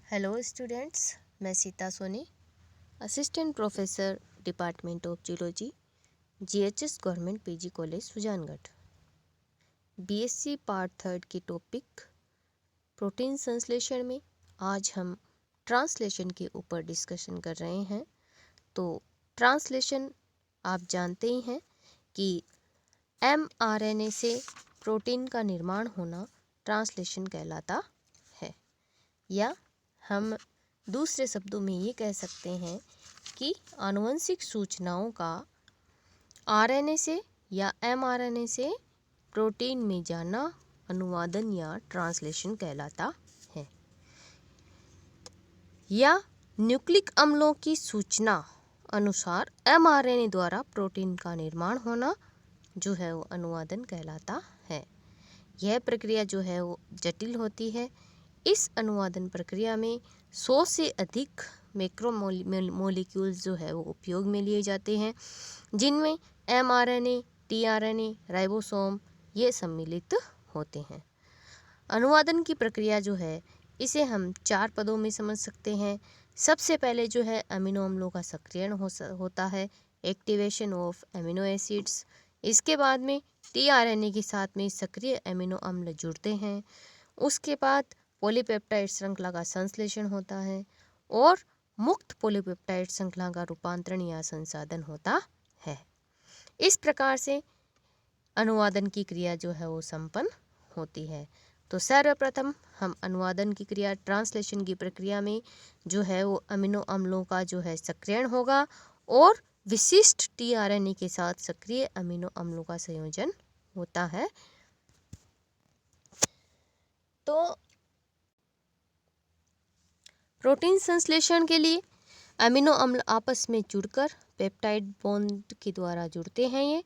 Hello students, मैं Sita Soni, assistant professor department of zoology, GHS government PG college Sujangarh. BSc part 3 की topic protein संश्लेषण में आज हम ट्रांसलेशन के ऊपर डिस्कशन कर रहे हैं। तो ट्रांसलेशन आप जानते ही हैं कि एमआरएनए से प्रोटीन का निर्माण होना ट्रांसलेशन कहलाता है, या हम दूसरे शब्दों में ये कह सकते हैं कि आनुवंशिक सूचनाओं का आरएनए से या एमआरएनए से प्रोटीन में जाना अनुवादन या ट्रांसलेशन कहलाता है। या न्यूक्लिक अम्लों की सूचना अनुसार एमआरएनए द्वारा प्रोटीन का निर्माण होना जो है वो अनुवादन कहलाता है। यह प्रक्रिया जो है वो जटिल होती है। इस अनुवादन प्रक्रिया में 100 से अधिक मैक्रोमोलिक्यूल्स जो है वो उपयोग में लिए जाते हैं, जिनमें एमआरएनए, टीआरएनए, राइबोसोम ये सम्मिलित होते हैं। अनुवादन की प्रक्रिया जो है इसे हम 4 पदों में समझ सकते हैं। सबसे पहले जो है अमीनो अम्लों का सक्रियण होता है, एक्टिवेशन ऑफ अमीनो एसिड्स। इसके बाद में टीआरएनए के साथ में सक्रिय अमीनो अम्ल जुड़ते हैं। उसके बाद पॉलीपेप्टाइड श्रृंखला का संश्लेषण होता है और मुक्त पॉलीपेप्टाइड श्रृंखला का रूपांतरण या संसाधन होता है। इस प्रकार से अनुवादन की क्रिया जो है वो संपन्न होती है। तो सर्वप्रथम हम अनुवादन की क्रिया ट्रांसलेशन की प्रक्रिया में जो है वो अमीनो अम्लों का जो है सक्रियण होगा और विशिष्ट टीआरएनए के साथ सक्रिय अमीनो अम्लों का संयोजन होता है। तो प्रोटीन संश्लेषण के लिए अमीनो अम्ल आपस में जुड़कर पेप्टाइड बॉन्ड के द्वारा जुड़ते हैं।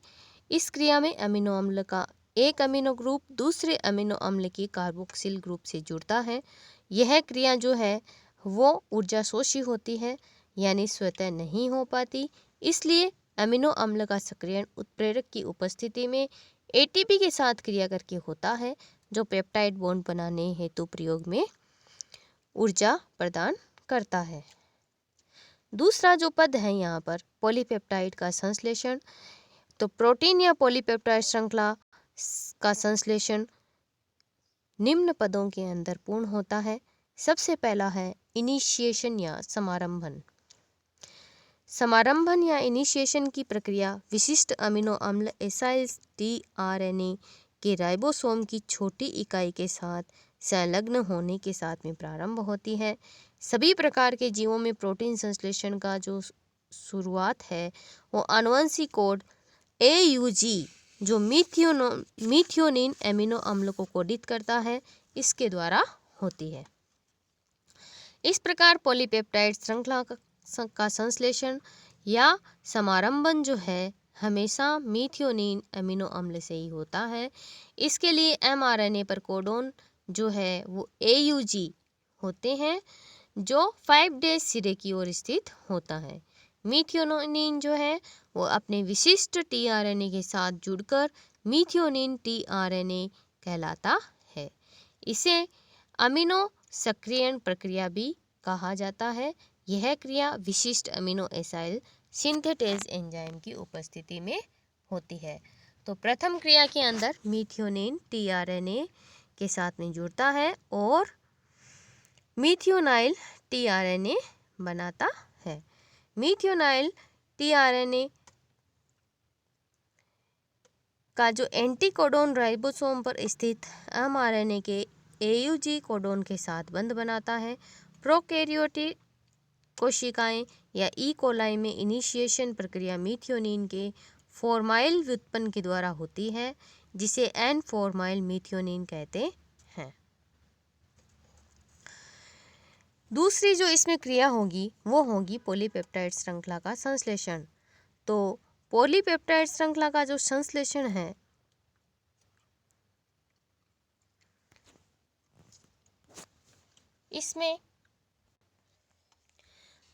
इस क्रिया में अमीनो अम्ल का एक अमीनो ग्रुप दूसरे अमीनो अम्ल के कार्बोक्सिल ग्रुप से जुड़ता है। यह क्रिया जो है वो ऊर्जा शोषी होती है, यानी स्वतः नहीं हो पाती। इसलिए अमीनो अम्ल का सक्रियण उत्प्रेरक की उपस्थिति में एटीपी के साथ क्रिया करके होता है, जो पेप्टाइड बॉन्ड बनाने हेतु प्रयोग में ऊर्जा प्रदान करता है। दूसरा जो पद है यहाँ पर पॉलीपेप्टाइड का संश्लेषण। तो प्रोटीन या पॉलीपेप्टाइड श्रृंखला का संश्लेषण निम्न पदों के अंदर पूर्ण होता है। सबसे पहला है इनिशिएशन या समारंभन। समारंभन या इनिशिएशन की प्रक्रिया विशिष्ट अमीनो अम्ल एसाइल टीआरएनए के राइबोसोम की छोटी इकाई के साथ संलग्न होने के साथ में प्रारंभ होती है। सभी प्रकार के जीवों में प्रोटीन संश्लेषण का जो शुरुआत है वो आनुवंशिक कोड AUG जो मीथियोनिन एमिनो अम्ल को कोडित करता है, इसके द्वारा होती है। इस प्रकार पॉलीपेप्टाइड श्रृंखला का संश्लेषण या समारंभन जो है हमेशा मीथियोनिन एमिनो अम्ल से ही होता है। इसके लिए mRNA पर कोडोन जो है वो AUG होते हैं, जो 5 डेज सिरे की ओर स्थित होता है। मीथियोनिन जो है वो अपने विशिष्ट टीआरएनए के साथ जुड़कर मीथियोनिन टीआरएनए कहलाता है। इसे अमीनो सक्रियण प्रक्रिया भी कहा जाता है। यह क्रिया विशिष्ट अमीनो एसाइल सिंथेटेज एंजाइम की उपस्थिति में होती है। तो प्रथम क्रिया के अंदर मीथियोनिन टीआरएनए के साथ में जुड़ता है और मीथियोनाइल टीआरएनए बनाता है। मीथियोनाइल टीआरएनए का जो एंटीकोडोन राइबोसोम पर स्थित mRNA के AUG कोडोन के साथ बंध बनाता है। प्रोकैरियोटिक कोशिकाएं या ई कोलाई में इनिशिएशन प्रक्रिया मीथियोनिन के फॉर्माइल व्युत्पन्न के द्वारा होती है, जिसे एन फॉर्माइल मीथियोनिन कहते हैं। दूसरी जो इसमें क्रिया होगी वो होगी पॉलीपेप्टाइड श्रृंखला का संश्लेषण। तो पॉलीपेप्टाइड श्रृंखला का जो संश्लेषण है इसमें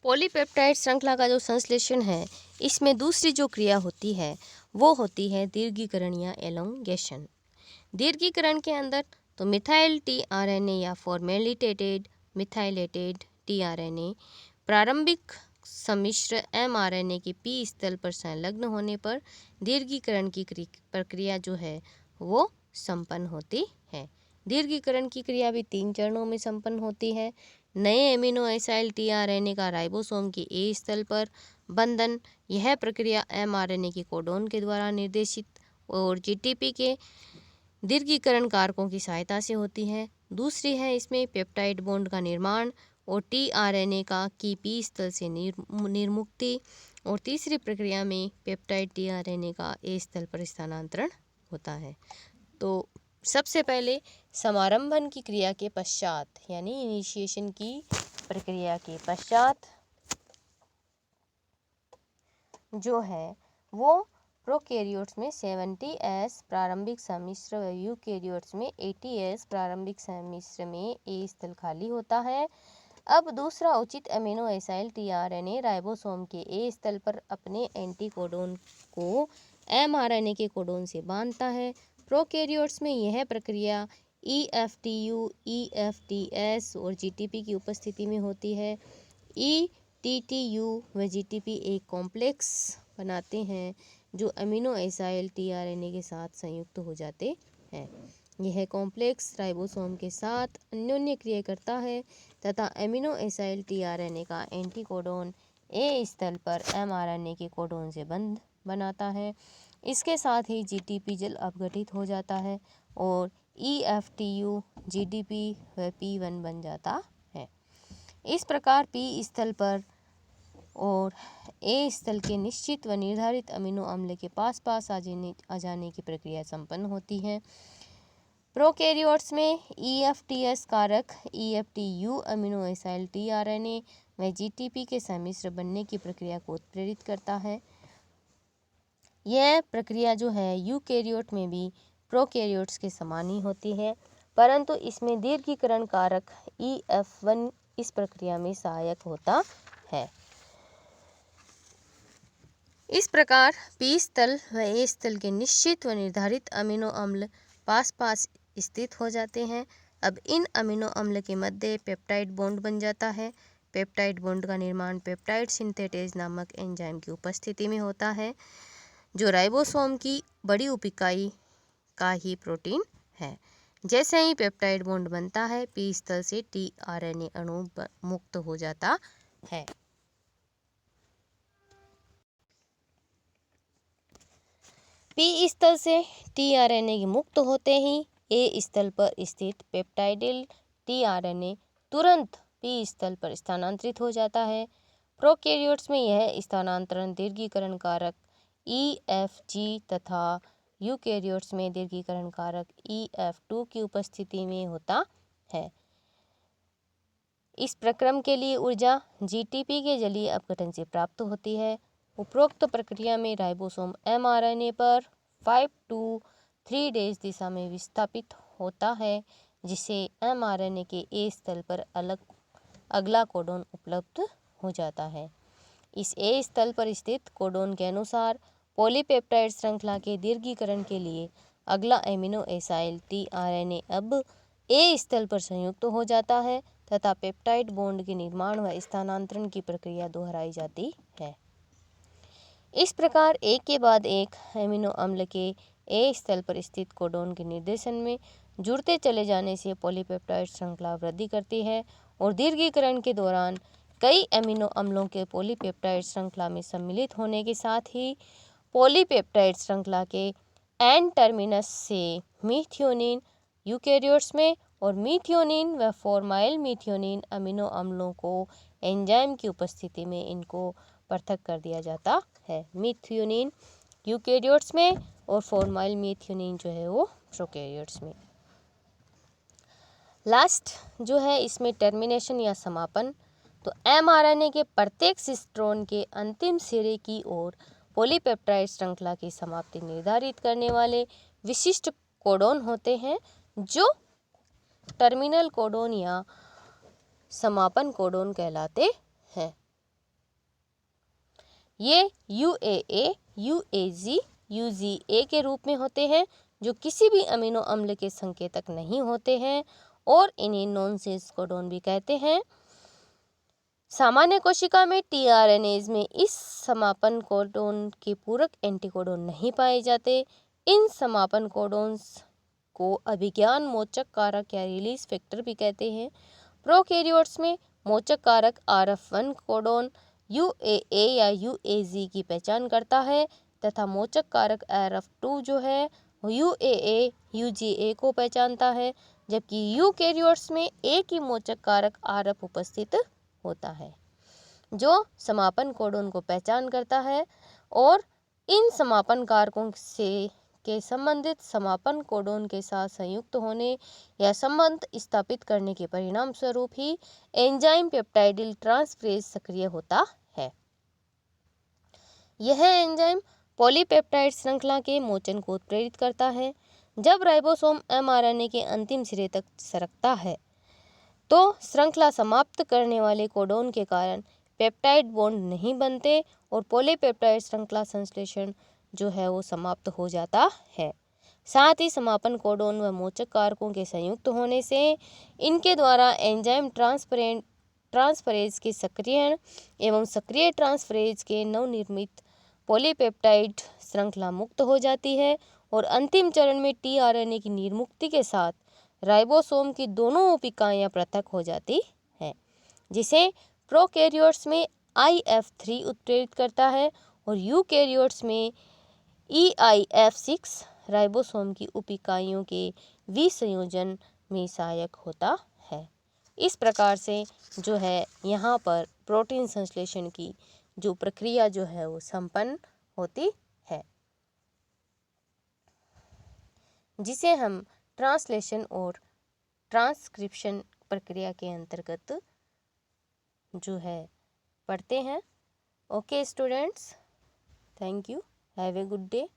पॉलीपेप्टाइड श्रृंखला का जो संश्लेषण है इसमें दूसरी जो क्रिया होती है वो होती है दीर्घीकरण या एलोंगेशन। दीर्घीकरण के अंदर तो मिथाइल टीआरएनए या फॉर्मेलिटेटेड मिथाइलेटेड टीआरएनए प्रारंभिक सम्मिश्र एमआरएनए के पी स्थल पर संलग्न होने पर दीर्घीकरण की प्रक्रिया जो है वो संपन्न होती है। दीर्घीकरण की क्रिया भी 3 चरणों में संपन्न होती है। नए एमिनो एसाइल टीआरएनए का राइबोसोम के ए स्थल पर बंधन, यह प्रक्रिया एमआरएनए के कोडोन के द्वारा निर्देशित और जीटीपी के दीर्घीकरण कारकों की सहायता से होती है। दूसरी है इसमें पेप्टाइड बॉन्ड का निर्माण और टीआरएनए का की पी स्थल से निर्मुक्ति, और तीसरी प्रक्रिया में पेप्टाइड टीआरएनए का ए स्थल पर स्थानांतरण होता है। तो सबसे पहले समारंभन की क्रिया के पश्चात यानी इनिशिएशन की प्रक्रिया के पश्चात जो है वो प्रोकैरियोट्स में 70S प्रारंभिक सम्मिश्र व यूकैरियोट्स में 80S प्रारंभिक सम्मिश्र में ए स्थल खाली होता है। अब दूसरा उचित अमीनो एसाइल टीआरएनए राइबोसोम के ए स्थल पर अपने एंटीकोडोन को एमआरएनए के कोडोन से बांधता है। प्रोकैरियोट्स में यह प्रक्रिया EFTU, EFTS और GTP की उपस्थिति में होती है। ETTU व GTP एक कॉम्प्लेक्स बनाते हैं जो अमीनो एसाइल टीआरएनए के साथ संयुक्त हो जाते हैं। यह कॉम्प्लेक्स राइबोसोम के साथ अन्योन्य क्रिया करता है तथा अमीनो एसाइल टीआरएनए का एंटीकोडोन ए स्थल पर एमआरएनए के कोडोन से बंध बनाता है। इसके साथ ही जीटीपी जल अपघटित हो जाता है और EFTU, GDP व P1 बन जाता है। इस प्रकार पी स्थल पर और ए स्थल के निश्चित व निर्धारित अमीनो अम्ल के पास आ जाने की प्रक्रिया संपन्न होती है। प्रोकैरियोट्स में EFTS कारक EFTU अमीनो एसाइल टीआरएनए व GTP के सम्मिश्र बनने की प्रक्रिया को उत्प्रेरित करता है। यह प्रक्रिया जो है यूकैरियोट में भी प्रोकैरियोट्स के समान ही होती है, परंतु इसमें दीर्घीकरण कारक EF1 इस प्रक्रिया में सहायक होता है। इस प्रकार पी स्थल व ए स्थल के निश्चित व निर्धारित अमीनो अम्ल पास स्थित हो जाते हैं। अब इन अमीनो अम्ल के मध्य पेप्टाइड बॉन्ड बन जाता है। पेप्टाइड बॉन्ड का निर्माण पेप्टाइड सिंथेटेज नामक एंजाइम की उपस्थिति में होता है जो राइबोसोम की बड़ी उपिकाई का ही प्रोटीन है। जैसे ही पेप्टाइड बॉन्ड बनता है पी स्थल से टीआरएनए अणु मुक्त हो जाता है। पी स्थल से टीआरएनए मुक्त होते ही ए स्थल पर स्थित पेप्टाइडिल टीआरएनए तुरंत पी स्थल पर स्थानांतरित हो जाता है। प्रोकैरियोट्स में यह स्थानांतरण दीर्घीकरण कारक EFG तथा यूकैरियोट्स में दीर्घीकरण कारक EF2 की उपस्थिति में होता है। इस प्रक्रम के लिए ऊर्जा जीटीपी के जलीय अपघटन से प्राप्त होती है। उपरोक्त प्रक्रिया में राइबोसोम एमआरएनए पर 5 to 3 डेज दिशा में विस्थापित होता है, जिससे एमआरएनए के ए स्थल पर अगला कोडोन उपलब्ध हो जाता है। इस ए स्थल पर स्थित कोडोन के अनुसार पॉलीपेप्टाइड श्रृंखला के दीर्घीकरण के लिए अगला एमिनो एसाइल टीआरएनए अब ए स्थल पर संयुक्त हो जाता है तथा पेप्टाइड बॉन्ड के निर्माण व स्थानांतरण की प्रक्रिया दोहराई जाती है। इस प्रकार एक के बाद एक एमिनो अम्ल के ए स्थल पर स्थित कोडोन के निर्देशन में जुड़ते चले जाने से पॉलीपेप्टाइड श्रृंखला वृद्धि करती है और दीर्घीकरण के दौरान कई एमिनो अम्लों के पॉलीपेप्टाइड श्रृंखला में सम्मिलित होने के साथ ही पॉलीपेप्टाइड श्रृंखला के एन टर्मिनस से मीथियोनिन यूकैरियोट्स में और मीथियोनिन व फॉर्माइल मीथियोनिन अमीनो अम्लों को एंजाइम की उपस्थिति में इनको पृथक कर दिया जाता है। मीथियोनिन यूकैरियोट्स में और फॉर्माइल मीथियोनिन जो है वो प्रोकैरियोट्स में। लास्ट जो है इसमें टर्मिनेशन या समापन, तो एमआरएनए के प्रत्येक सिस्ट्रोन के अंतिम सिरे की ओर पॉलीपेप्टाइड श्रृंखला की समाप्ति निर्धारित करने वाले विशिष्ट कोडोन होते हैं जो टर्मिनल कोडोन या समापन कोडोन कहलाते हैं। ये UAA, UAG, UGA के रूप में होते हैं जो किसी भी अमीनो अम्ल के संकेतक नहीं होते हैं और इन्हें नॉनसेंस कोडॉन भी कहते हैं। सामान्य कोशिका में टीआरएनएज में इस समापन कोडॉन के पूरक एंटीकोडॉन नहीं पाए जाते। इन समापन कोडॉन्स को अभिज्ञान मोचक कारक या रिलीज फैक्टर भी कहते हैं। प्रोकैरियोट्स में मोचक कारक RF1 कोडॉन UAA या UAG की पहचान करता है तथा मोचक कारक RF2 जो है UAA UGA को पहचानता है, जबकि यूकैरियोट्स में एक ही मोचक कारक RF उपस्थित होता है जो समापन कोडॉन को पहचान करता है और इन समापन कारकों से के संबंधित समापन कोडॉन के साथ संयुक्त होने या संबंध स्थापित करने के परिणाम स्वरूप ही एंजाइम पेप्टाइडिल ट्रांसफरेज सक्रिय होता है। यह एंजाइम पॉलीपेप्टाइड श्रृंखला के मोचन को उत्प्रेरित करता है। जब राइबोसोम mRNA के अंतिम सिरे तक सरकता है तो श्रृंखला समाप्त करने वाले कोडॉन के कारण पेप्टाइड बॉन्ड नहीं बनते और पॉलीपेप्टाइड श्रृंखला संश्लेषण जो है वो समाप्त हो जाता है। साथ ही समापन कोडॉन व मोचक कारकों के संयुक्त होने से इनके द्वारा एंजाइम ट्रांसफरेज के सक्रियण एवं सक्रिय ट्रांसफरेज के नवनिर्मित पॉलीपेप्टाइड श्रृंखला मुक्त हो जाती है और अंतिम चरण में टीआरएनए की निर्मुक्ति के साथ राइबोसोम की दोनों उप इकाइयां पृथक हो जाती हैं, जिसे प्रोकैरियोट्स में IF3 उत्प्रेरित करता है और यूकैरियोट्स में EIF6 राइबोसोम की उप इकाइयों के विसंयोजन में सहायक होता है। इस प्रकार से जो है यहाँ पर प्रोटीन संश्लेषण की जो प्रक्रिया जो है वो संपन्न होती है, जिसे हम ट्रांसलेशन और ट्रांसक्रिप्शन प्रक्रिया के अंतर्गत जो है पढ़ते हैं। Okay students, thank you, have a good day.